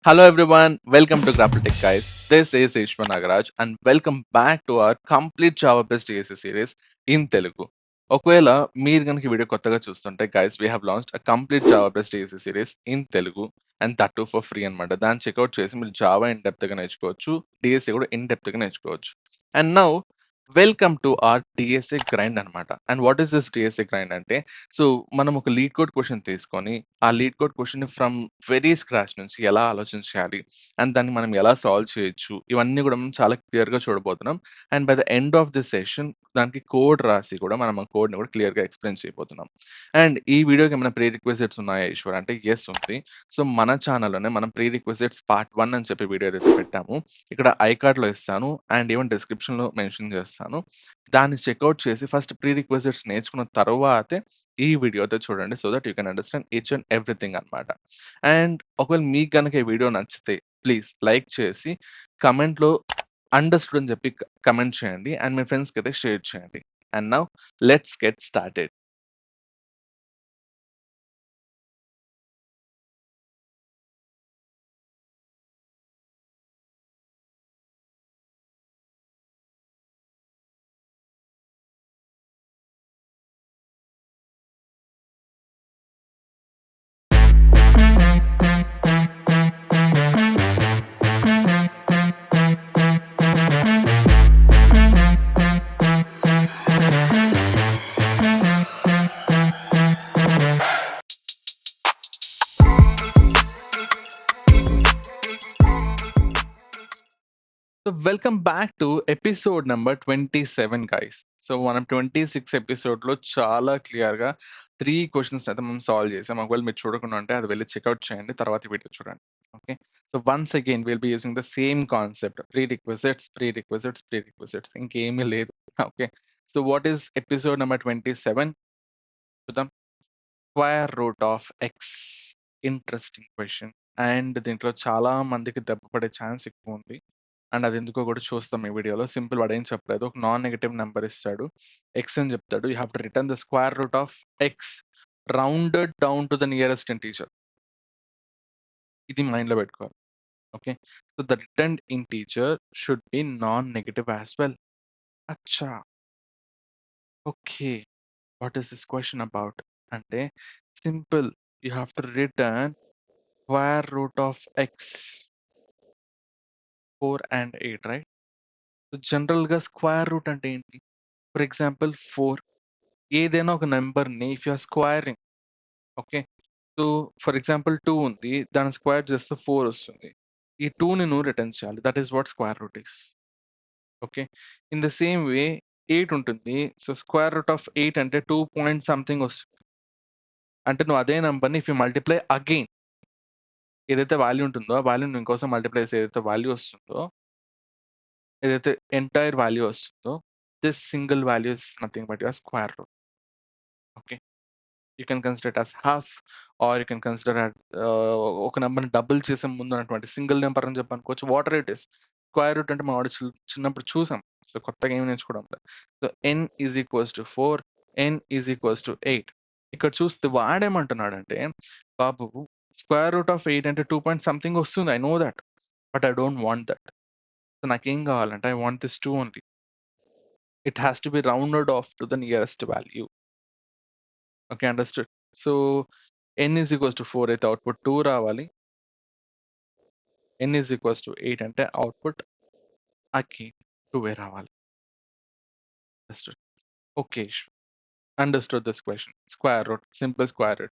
Hello everyone, welcome to Grapple Tech guys. This is Ishwan Nagaraj and welcome back to our complete Java based DSA series in Telugu. ఒకవేళ మీరు కనుక ఈ video కొత్తగా చూస్తుంటే guys we have launched a complete Java based DSC series in Telugu and that to for free అనమాట. దాన్ని checkout చేసి మీరు జావా ఇన్ డెప్త్ గా నేర్చుకోవచ్చు, డిఎస్సి కూడా ఇన్ డెప్త్ గా నేర్చుకోవచ్చు. And now welcome to our DSA grind అనమాట. And what is this DSA grind అంటే, సో మనం ఒక లీడ్ కోడ్ క్వశ్చన్ తీసుకొని ఆ LeetCode question from very scratch నుంచి ఎలా ఆలోచించాలి అండ్ దాన్ని మనం ఎలా సాల్వ్ చేయొచ్చు, ఇవన్నీ కూడా మనం చాలా క్లియర్ గా చూడబోతున్నాం. And by the end of this session దానికి కోడ్ రాసి కూడా మనం ఆ కోడ్ ని కూడా క్లియర్ గా ఎక్స్ప్లెయిన్ చేయబోతున్నాం. అండ్ ఈ వీడియోకి ఏమైనా ప్రీ రిక్వెజిట్స్ ఉన్నాయా ఈశ్వర్ అంటే ఎస్ ఉంది. సో మన ఛానల్లోనే మనం ప్రీ రిక్వెజిట్స్ పార్ట్ 1 అని చెప్పి వీడియో ఏదైతే పెట్టాము, ఇక్కడ ఐ కార్డ్ లో ఇస్తాను అండ్ ఈవెన్ డిస్క్రిప్షన్ లో మెన్షన్ చేస్తాను. దాన్ని చెక్అవుట్ చేసి ఫస్ట్ ప్రీ రిక్వెజిట్స్ నేర్చుకున్న తర్వాతే ఈ వీడియో అయితే చూడండి, so that you can understand each and everything అనమాట. అండ్ ఒకవేళ మీకు కనుక ఈ వీడియో నచ్చితే ప్లీజ్ లైక్ చేసి కమెంట్ లో అండర్స్టూడ్ అని చెప్పి కమెంట్ చేయండి అండ్ మీ ఫ్రెండ్స్కి అయితే షేర్ చేయండి. And now let's get started. So welcome back to episode number 27 guys. So మనం 26 ఎపిసోడ్ లో చాలా క్లియర్ గా 3 క్వశ్చన్స్ అయితే మనం సాల్వ్ చేసాం. ఒకవేళ మీరు చూడకుండా ఉంటే అది వెళ్ళి చెక్అవుట్ చేయండి, తర్వాత వీడియో చూడండి. Okay, so once again will be using the same concept, prerequisites ఇంకేమీ లేదు. Okay, so what is episode number 27? చూద్దాం. Square root of x. Interesting question and దీంట్లో చాలా మందికి దెబ్బ పడే ఛాన్స్ ఎక్కువ ఉంది. అండ్ అది ఎందుకో కూడా చూస్తాం ఈ వీడియోలో. సింపుల్ వాడు ఏం చెప్పలేదు, ఒక నాన్ నెగటివ్ నెంబర్ ఇస్తాడు, ఎక్స్ అని చెప్తాడు. You have to return the square root of x rounded down to the nearest integer. ఇది మైండ్ లో పెట్టుకోవాలి. Okay, so the return integer should be non negative as well. అచ్చా, okay, what is this question about అంటే simple, you have to return square root of x 4 and 8, right? General గా square root అంటే ఏంటి? For example 4, ఏదైనా ఒక number ని if you're squaring, okay, so for example 2 ఉంది, దాన్ని స్క్వేర్ చేస్తే 4 వస్తుంది. ఈ 2 ని నువ్వు రిటర్న్ చేయాలి, that is what square root is. Okay, in the same way 8 ఉంటుంది, సో స్క్వేర్ రూట్ ఆఫ్ 8 అంటే 2 పాయింట్ సంథింగ్ వస్తుంది. అంటే నువ్వు అదే నెంబర్ని ఇఫ్ యూ మల్టిప్లై అగైన్, ఏదైతే వాల్యూ ఉంటుందో ఆ వాల్యూ ఇంకోసం మల్టిప్లై చేసి ఏదైతే వాల్యూ వస్తుందో, ఏదైతే ఎంటైర్ వాల్యూ వస్తుందో, this single value is nothing but your square root. Okay, you can consider it as half or you can consider ఒక నెంబర్ని డబుల్ చేసే ముందు ఉన్నటువంటి సింగిల్ నెంబర్ అని చెప్పి అనుకోవచ్చు. వాటర్ ఇట్ ఇస్ స్క్వేర్ రూట్ అంటే మనం వాడు చిన్నప్పుడు చూసాం, సో కొత్తగా ఏమి నేర్చుకోవడం. So n is equals to 4, n is equals to 8. ఇక్కడ చూస్తే వాడేమంటున్నాడంటే, బాబు స్క్వేర్ రూట్ ఆఫ్ 8 అంటే 2 పాయింట్ సంథింగ్ వస్తుంది, I know that, but I don't want that. So నాకేం కావాలంటే I want this 2 only. It has to be rounded off to the nearest value. Okay, understood. So n is equals to 4 అయితే output 2 రావాలి, n is equals to 8 అంటే output again 2 రావాలి. Understood. Okay, understood this question. Square root, simple square root.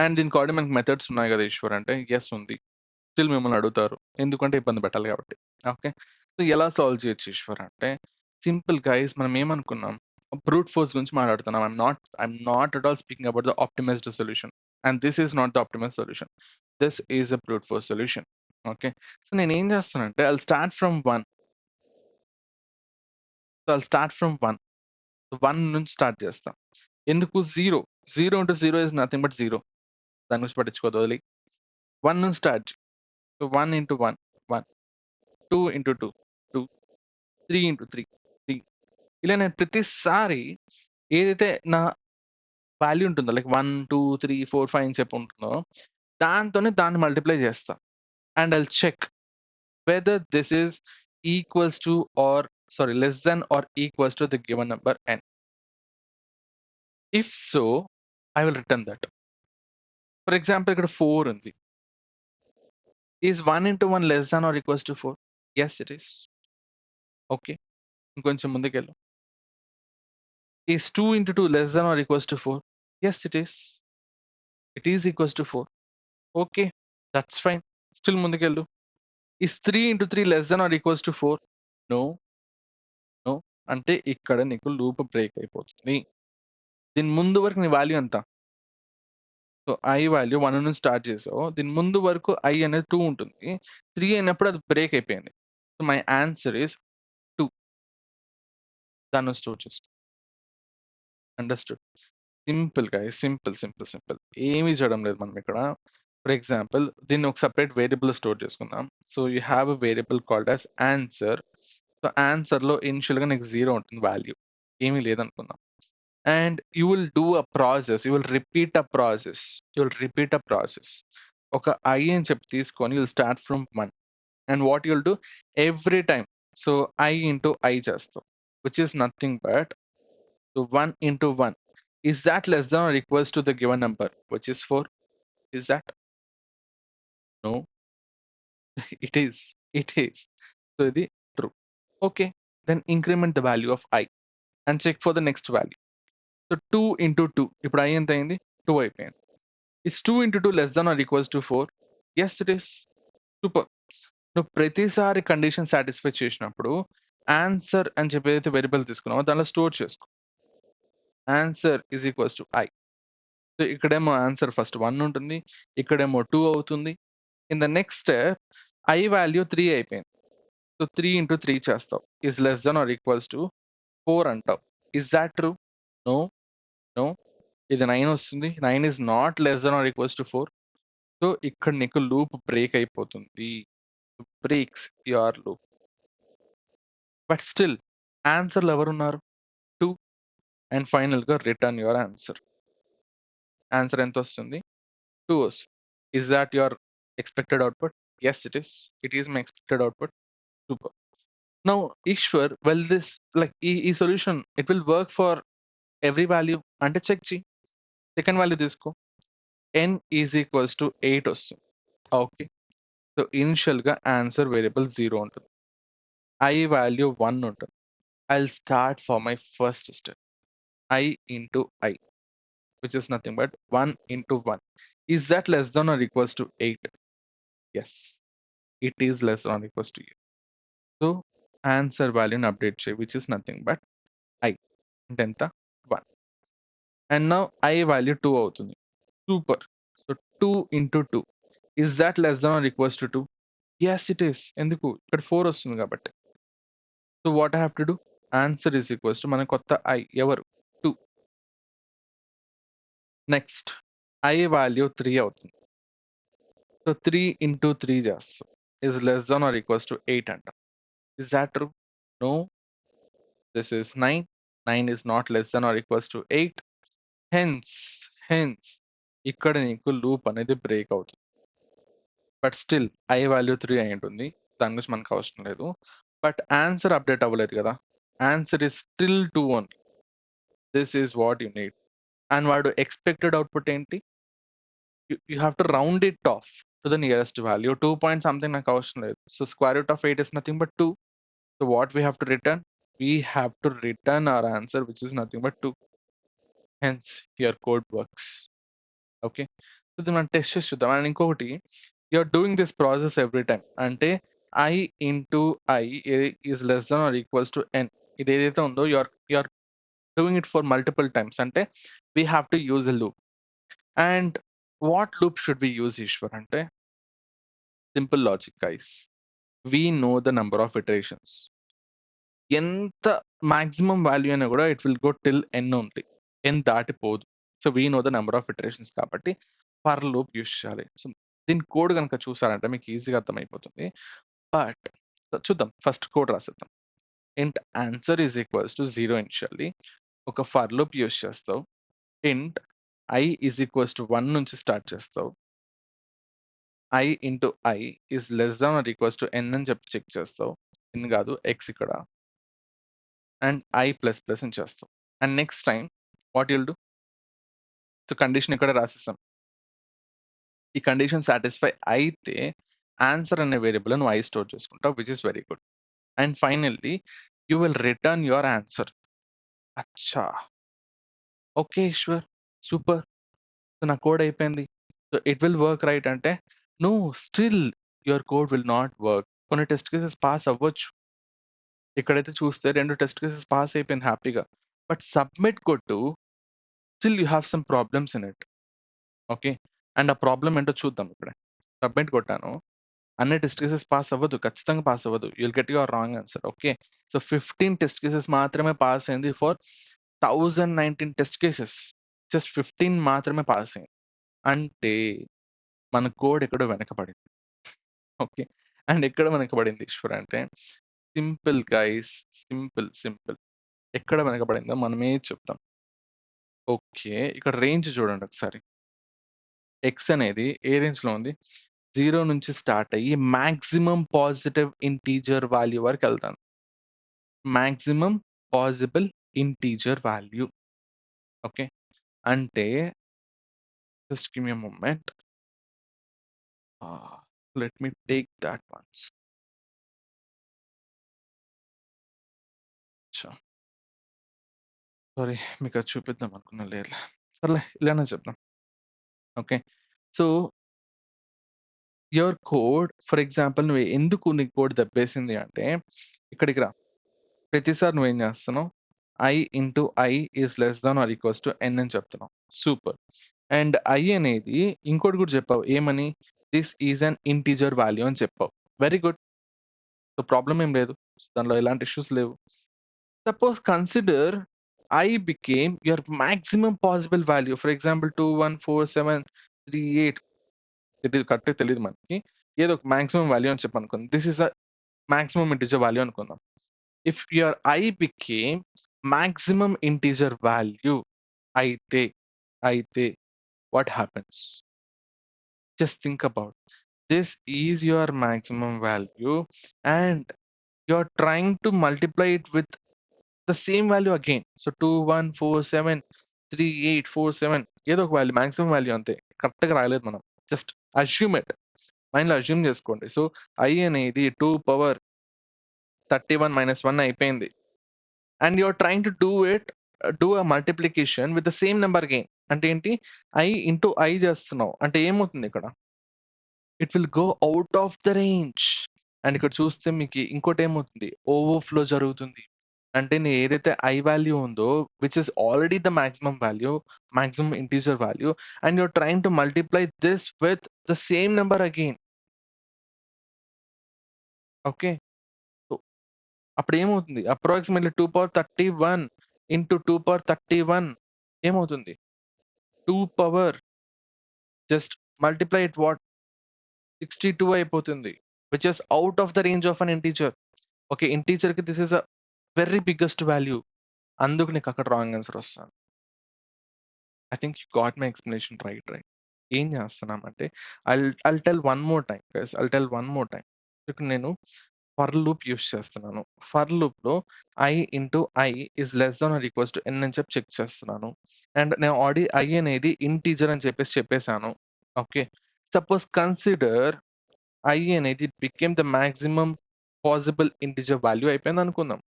And దీనికి already మనకి methods ఉన్నాయి కదా ఈశ్వర్ అంటే, yes ఉంది. స్టిల్ మిమ్మల్ని అడుగుతారు, ఎందుకంటే ఇబ్బంది పెట్టాలి కాబట్టి. ఓకే, సో ఎలా సాల్వ్ చేయొచ్చు ఈశ్వర్ అంటే, సింపుల్ గైస్, మనం ఏమనుకున్నాం, బ్రూట్ ఫోర్స్ గురించి మాట్లాడుతున్నాం. I'm not at all speaking about the optimised solution. And this is not the optimised solution, this is a brute force solution. Okay, so నేను ఏం చేస్తానంటే I start from 1. So I start from 1, 1 నుంచి start చేస్తాం. ఎందుకు? 0 into 0 is nothing but 0. దాని గురించి పట్టించుకోదు, వదిలి. 1 నుంచి start. So 1 into 1, 1, 2 into 2, 2, 3 into 3, 3. ఇలా నేను ప్రతిసారి ఏదైతే నా వాల్యూ ఉంటుందో, లైక్ 1, 2, 3, 4, 5 అని చెప్పి ఉంటుందో, దాంతోనే దాన్ని మల్టిప్లై చేస్తా. and I'll check whether this is equals to or less than or equals to the given number n. If so, I will return that. For example, ఇక్కడ 4 ఉంది. Is 1 into 1 less than or equals to 4? Yes, it is. Okay. ఇంకొంచెం ముందుకెళ్ళు. Is 2 into 2 less than or equals to 4? Yes, it is. It is equals to 4. Okay, that's fine. Still ముందుకెళ్ళు. Is 3 into 3 less than or equals to 4? No. No. అంటే ఇక్కడ నీకు loop break అయిపోతుంది. దీని ముందు వరకు నీ value ఎంత? సో ఐ వాల్యూ 1 నుంచి స్టార్ట్ చేసావు. దీని ముందు వరకు ఐ అనేది 2 ఉంటుంది. 3 అయినప్పుడు అది బ్రేక్ అయిపోయింది. So my answer is 2. దాన్ని స్టోర్ చేసుకో. అండర్స్టూడ్. సింపుల్ గా సింపుల్ ఏమీ చేయడం లేదు మనం ఇక్కడ. ఫర్ ఎగ్జాంపుల్ దీన్ని ఒక సెపరేట్ వేరియబుల్ స్టోర్ చేసుకుందాం. So you have a variable called as answer. So answer లో ఇనిషియల్ గా నీకు 0 ఉంటుంది వాల్యూ, ఏమీ లేదనుకుందాం. And you will do a process, you will repeat a process. ఒక ఐ అని చెప్పి తీసుకొని you'll start from 1 and what you'll do every time. So i into i చేస్తాం, which is nothing but 1 into 1. Is that less than or equals to the given number, which is 4? Is that? No. It is. So ఇది true. Okay, then increment the value of I and check for the next value. So 2 into 2, ఇప్పుడు I ఎంత అయింది? 2 అయిపోయింది. Is 2 into 2 less than or equals to 4? Yes, it is. Super. నువ్వు ప్రతిసారి condition satisfy చేసినప్పుడు answer అని చెప్పి ఏదైతే వేరియబుల్ తీసుకున్నావో దానిలో స్టోర్ చేసుకో. Answer is equals to i. So ఇక్కడేమో ఆన్సర్ ఫస్ట్ 1 ఉంటుంది, ఇక్కడేమో 2 అవుతుంది. In the next step i value 3 అయిపోయింది. సో 3 into 3 చేస్తావు. Is less than or equals to 4 అంటావు. Is that true? నో. ఇది 9 వస్తుంది. 9 is not less than or equals to 4. So ఇక్కడ నీకు లూప్ బ్రేక్ అయిపోతుంది. Breaks your loop. But still ఆన్సర్లు ఎవరున్నారు? 2. అండ్ ఫైనల్ గా రిటర్న్ యువర్ ఆన్సర్. ఆన్సర్ ఎంత వస్తుంది? 2 వస్తుంది. Is that your expected output? Yes, it is. It is my expected output. Super. Now, Ishwar, well, this like solution, it will work for every value. Ante check chi. Second value తీసుకో. n is equals to 8 వస్తుంది. Okay. So initial గా answer variable 0 ఉంటుంది. I value 1 ఉంటుంది. I'll start for my first step. I into I, which is nothing but 1 into 1. Is that less than or equals to 8? Yes, it is less than or equals to 8. So answer value ని update చేయి, which is nothing but I. అంటే ఎంత? 1. And now I value 2 అవుతుంది. Super. So 2 into 2. Is that less than or equals to 2? Yes, it is. ఎందుకు? ఇక్కడ 4 వస్తుంది కాబట్టి. So what I have to do? Answer is equals to మన కొత్త I ఎవరు? 2. Next I value 3 అవుతుంది. So 3 into 3 చేస్తాం. Is less than or equals to 8 అంట. Is that true? No. This is 9. 9 is not less than or equals to 8. Hence ఇక్కడ నీకు loop అనేది break అవుతుంది. బట్ స్టిల్ ఐ వాల్యూ 3 అయి ఉంటుంది. దాని గురించి మనకు అవసరం లేదు. బట్ ఆన్సర్ అప్డేట్ అవ్వలేదు కదా. Answer is still 2 only. This is what you need. And వాడు ఎక్స్పెక్టెడ్ అవుట్పుట్ ఏంటి? You have to round it of to the nearest value. 2 point something నాకు అవసరం లేదు. So square root of 8 is nothing but 2. So what we have to return? We have to return our answer, which is nothing but 2. Hence your code works. Okay, so then మనం test చేసి చూద్దాం. And ఇంకొకటి, you're doing this process every time. అంటే I into I is less than or equals to n. ఇది ఏదైతే ఉందో you're doing it for multiple times. అంటే we have to use a loop. And what loop should we use, Ishwar? అంటే simple logic, guys. We know the number of iterations. ఎంత maximum value అయినా కూడా it will go till n only. N దాటిపోదు. So we know the number of iterations కాబట్టి for loop use చేయాలి. So దీని code కనుక చూసారంటే మీకు ఈజీగా అర్థమైపోతుంది. బట్ చూద్దాం, ఫస్ట్ కోడ్ రాసేద్దాం. Int answer is equals to 0 initially. ఒక ఫర్ లూప్ యూస్ చేస్తావు. Int I is equals to 1 నుంచి స్టార్ట్ చేస్తావు. I into i is less than or equals to n అని చెప్పి చెక్ చేస్తావు. ఎన్ కాదు ఎక్స్ ఇక్కడ, అండ్ ఐ ప్లస్ ప్లస్ అని చేస్తావు. And next time what you'll do, so condition ఇక్కడ రాసేస్తాం. ఈ కండిషన్ సాటిస్ఫై అయితే ఆన్సర్ అనే వేరియబుల్ నువ్వు ఐ స్టోర్ చేసుకుంటావు, which is very good. And finally you will return your answer. అచ్చా, ఓకే ఈశ్వర్, సూపర్, నా కోడ్ అయిపోయింది, so it will work right అంటే, no, still your code will not work. కొన్ని test cases pass అవ్వచ్చు. ఇక్కడైతే చూస్తే 2 test cases pass అయిపోయింది హ్యాపీగా. బట్ సబ్మిట్ కొట్టు, still you have some problems in it. Okay, and ఆ ప్రాబ్లమ్ ఏంటో చూద్దాం. ఇక్కడ సబ్మిట్ కొట్టాను, అన్ని టెస్ట్ కేసెస్ పాస్ అవ్వదు, ఖచ్చితంగా పాస్ అవ్వదు. You'll get your wrong answer. Okay, so 15 test cases మాత్రమే పాస్ అయింది ఫర్ 1019 టెస్ట్ కేసెస్. జస్ట్ 15 మాత్రమే పాస్ అయింది అంటే మన కోడ్ ఎక్కడో వెనకబడింది. ఓకే, అండ్ ఎక్కడ వెనకబడింది ఈశ్వర్ అంటే, సింపుల్ గైస్, సింపుల్. ఎక్కడ వెనకబడిందో మనమే చెప్తాం. ఓకే, ఇక్కడ రేంజ్ చూడండి ఒకసారి. ఎక్స్ అనేది ఏ రేంజ్ లో ఉంది, 0 నుంచి స్టార్ట్ అయ్యి మాక్సిమం పాజిటివ్ ఇంటీజర్ వాల్యూ వరకు వెళ్తాను. Maximum possible integer value. Okay, అంటే just give me a moment, let me take that once. Sorry, మీకు అది చూపిద్దాం అనుకున్నా, లేదు, సర్లే ఇలానే చెప్దాం. Okay, so your code, for example నువ్వు ఎందుకు నీ కోడ్ దెబ్బేసింది అంటే, ఇక్కడికి రా, ప్రతిసారి నువ్వేం చేస్తున్నావు, i into i is less than or equals to n అని చెప్తున్నావు. సూపర్. అండ్ ఐ అనేది ఇంకోటి కూడా చెప్పావు, ఏమని, this is an integer value అని చెప్పావు. వెరీ గుడ్, సో ప్రాబ్లం ఏం లేదు, దానిలో ఎలాంటి ఇష్యూస్ లేవు. Suppose consider I became your maximum possible value. For example 2147338, తెలియదు, కరెక్ట్ తెలియదు మనకి, ఏదో ఒక మాక్సిమం వాల్యూ అని చెప్పి అనుకుందాం. This is a maximum integer value అనుకుందాం. If your i became maximum integer value అయితే what happens? Just think about, this is your maximum value and you're trying to multiply it with the same value again. So 21473847 ఏదో ఒక value, maximum value అంతే, కరెక్ట్గా రాయలేదు మనం, just assume it, మైండ్లో assume చేసుకోండి. So i అనేది 2 power 31 - 1 అయిపోయింది, and you're trying to do a multiplication with the same number again. అంటే ఏంటి, ఐ ఇంటూ ఐ చేస్తున్నావు అంటే ఏమవుతుంది ఇక్కడ, it will go out of the range. And ఇక్కడ చూస్తే మీకు ఇంకోటి ఏమవుతుంది, ఓవర్ఫ్లో జరుగుతుంది. అంటే నీ ఏదైతే ఐ వాల్యూ ఉందో, which is already the maximum value, maximum integer value, and you're trying to multiply this with the same number again. Okay, so అప్పుడు ఏమవుతుంది, అప్రాక్సిమేట్లీ 2 power 31 ఇంటూ 2 power 31 ఏమవుతుంది, 2 power just multiply it what, 62 అయిపోతుంది, which is out of the range of an integer. Okay, integer కి this is a very biggest value, అందుకు నీకు అక్కడ wrong answer వస్తాను. I think you got my explanation right. ఏం చేస్తున్నామంటే, I'll tell one more time guys, I'll tell one more time. ఇక్కడ నేను for loop use చేస్తున్నాను. ఫర్ లూప్ లో i into i is less than or equals to n అని చెప్పి check చేస్తున్నాను. And నేను ఆల్రెడీ ఐ అనేది ఇంటీజర్ అని చెప్పేసాను. ఓకే, సపోజ్ కన్సిడర్ ఐ అనేది became the maximum possible integer value అయిపోయింది అనుకుందాం.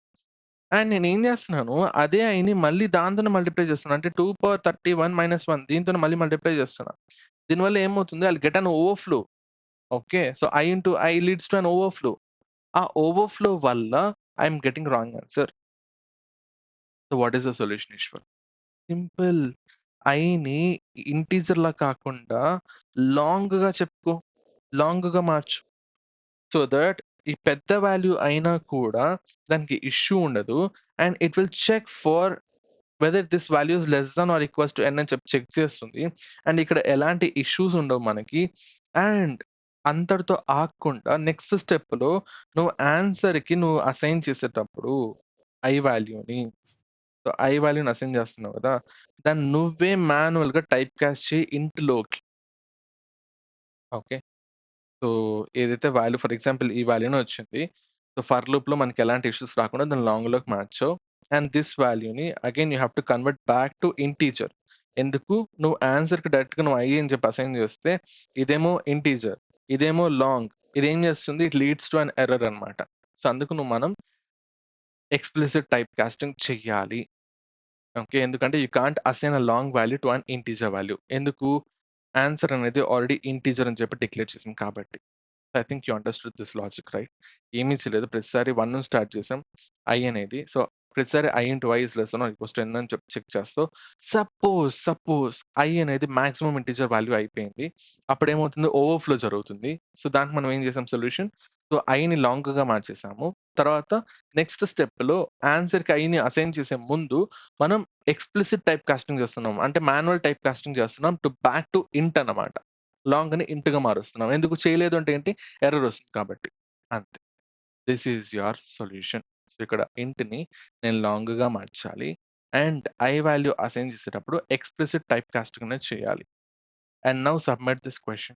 అండ్ నేను ఏం చేస్తున్నాను, అదే ఐని మళ్ళీ దాంతోనే మల్టిప్లై చేస్తున్నాను. అంటే 2 power 31 - 1 దీంతో మళ్ళీ మల్టిప్లై చేస్తున్నాను. దీనివల్ల ఏమవుతుంది, I get an overflow. Okay, so i into i leads to an overflow. ఆ ఓవర్ఫ్లో వల్ల I'm getting wrong answer. So what is the solution Ishwar? Simple, ఐని ఇంటీజర్ లా కాకుండా లాంగ్ గా చెప్పుకో, లాంగ్ గా మార్చు. సో దట్ ఈ పెద్ద వాల్యూ అయినా కూడా దానికి ఇష్యూ ఉండదు. And it will check for whether this value is less than or equals to n అని చెప్పి చెక్ చేస్తుంది. అండ్ ఇక్కడ ఎలాంటి ఇష్యూస్ ఉండవు మనకి. అండ్ అంతటితో ఆగకుండా నెక్స్ట్ స్టెప్ లో నువ్వు ఆన్సర్ కి నువ్వు అసైన్ చేసేటప్పుడు ఐ వాల్యూని, సో ఐ వాల్యూని అసైన్ చేస్తున్నావు కదా, దాన్ని నువ్వే మాన్యువల్ గా టైప్ కాస్ట్ చేయి ఇంట్లోకి. ఓకే, సో, ఏదైతే వాల్యూ ఫర్ ఎగ్జాంపుల్ ఈ వాల్యూనే వచ్చింది. సో, ఫర్ లూప్‌లో మనకి ఎలాంటి ఇష్యూస్ రాకుండా దాన్ని లాంగ్‌లోకి మార్చావు. అండ్ దిస్ వాల్యూని again you have to convert back to integer. ఎందుకు? నువ్వు ఆన్సర్‌కి డైరెక్ట్‌గా నువ్వు ఐ అని చెప్పి అసైన్ చేస్తే ఇదేమో ఇంటీజర్, ఇదేమో లాంగ్. ఇదేం చేస్తుంది? It leads to an error అన్నమాట. సో, అందుకు మనం ఎక్స్‌ప్లిసిట్ టైప్ కాస్టింగ్ చెయ్యాలి. ఓకే. ఎందుకంటే you can't assign a long value to an integer value. ఎందుకు? ఆన్సర్ అనేది ఆల్రెడీ ఇంటీజర్ అని చెప్పి డిక్లేర్ చేసాం కాబట్టి. I think you understood this logic right? ఏమీ చేయలేదు. ప్రతిసారి 1 నుంచి స్టార్ట్ చేసాం. ఐ అనేది. సో, ప్రతిసారి i into i is less than or equals to n అని చెప్పి చెక్ చేస్తావు. సపోజ్ ఐ అనేది మాక్సిమం ఇంటిజర్ వాల్యూ అయిపోయింది. అప్పుడేమవుతుంది? ఓవర్‌ఫ్లో జరుగుతుంది. సో, దానికి మనం ఏం చేసాం సొల్యూషన్? సో, ఐని లాంగ్‌గా మార్చేసాము. తర్వాత నెక్స్ట్ స్టెప్‌లో ఆన్సర్‌కి ఐని అసైన్ చేసే ముందు మనం ఎక్స్‌ప్లిసిట్ టైప్ కాస్టింగ్ చేస్తున్నాం. అంటే మాన్యువల్ టైప్ కాస్టింగ్ చేస్తున్నాం బ్యాక్ టు ఇంట్ అన్నమాట. లాంగ్‌ని ఇంట్‌గా మారుస్తున్నాం. ఎందుకు చేయలేదు అంటే ఏంటి? ఎర్రర్ వస్తుంది కాబట్టి. అంతే. This is your solution. So, ఇక్కడ ఇంట్‌ని నేను లాంగ్‌గా మార్చాలి. అండ్ ఐ వాల్యూ అసైన్ చేసేటప్పుడు ఎక్స్‌ప్లిసిట్ టైప్ కాస్టింగ్ అనేది చేయాలి. And now submit this question.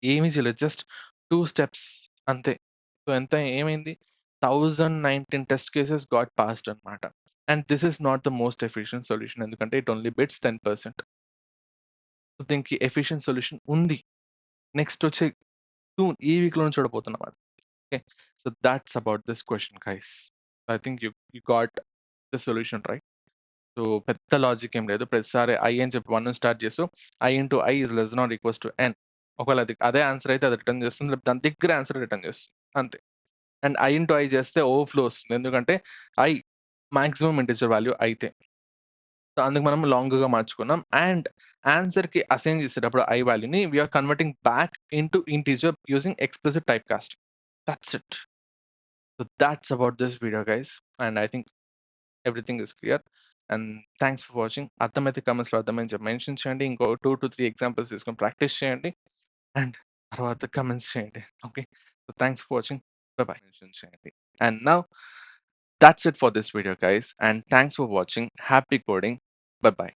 ఏమీ చేయలేదు. జస్ట్ 2 స్టెప్స్ అంతే. సో, ఏమైంది? 1019 టెస్ట్ కేసెస్ గాట్ పాస్డ్ అన్నమాట. And this is not the most efficient solution. ఎందుకంటే ఇట్ ఓన్లీ బిట్స్ 10%. సో, దీనికి ఎఫిషియంట్ సొల్యూషన్ ఉంది. నెక్స్ట్ వచ్చే సూన్ ఈ వీక్‌లోనే చూడబోతున్నాం అది. Okay. So, thoughts about this question guys. I think you got the solution right. So, పెద్ద logic ఏం లేదు. ప్రతిసారి ఐ అని చెప్పి 1 నుంచి స్టార్ట్ చేస్తూ i into i is less not equals to n. ఒకవేళ అదే ఆన్సర్ అయితే అది రిటర్న్ చేస్తుంది. లేకపోతే దాని దగ్గర ఆన్సర్ రిటర్న్ చేస్తుంది. అంతే. అండ్ ఐ ఇంటూ ఐ చేస్తే ఓవర్‌ఫ్లో వస్తుంది. ఎందుకంటే ఐ మాక్సిమం ఇంటిజర్ వాల్యూ అయితే. సో, అందుకు మనం లాంగ్‌గా మార్చుకున్నాం. అండ్ ఆన్సర్‌కి అసైన్ చేసేటప్పుడు ఐ వాల్యూని we are converting back into integer using explicit type casting. That's it. So, that's about this video guys. And I think everything is clear. And thanks for watching. అర్థమైతే కామెంట్స్‌లో అర్థమైంది చెప్పి mention చేయండి. ఇంకో 2-3 examples తీసుకొని practice చేయండి. And తర్వాత comments చేయండి. Okay. So, thanks for watching. By by. Mention చేయండి. And now that's it for this video guys. And thanks for watching. Happy coding. Bye bye.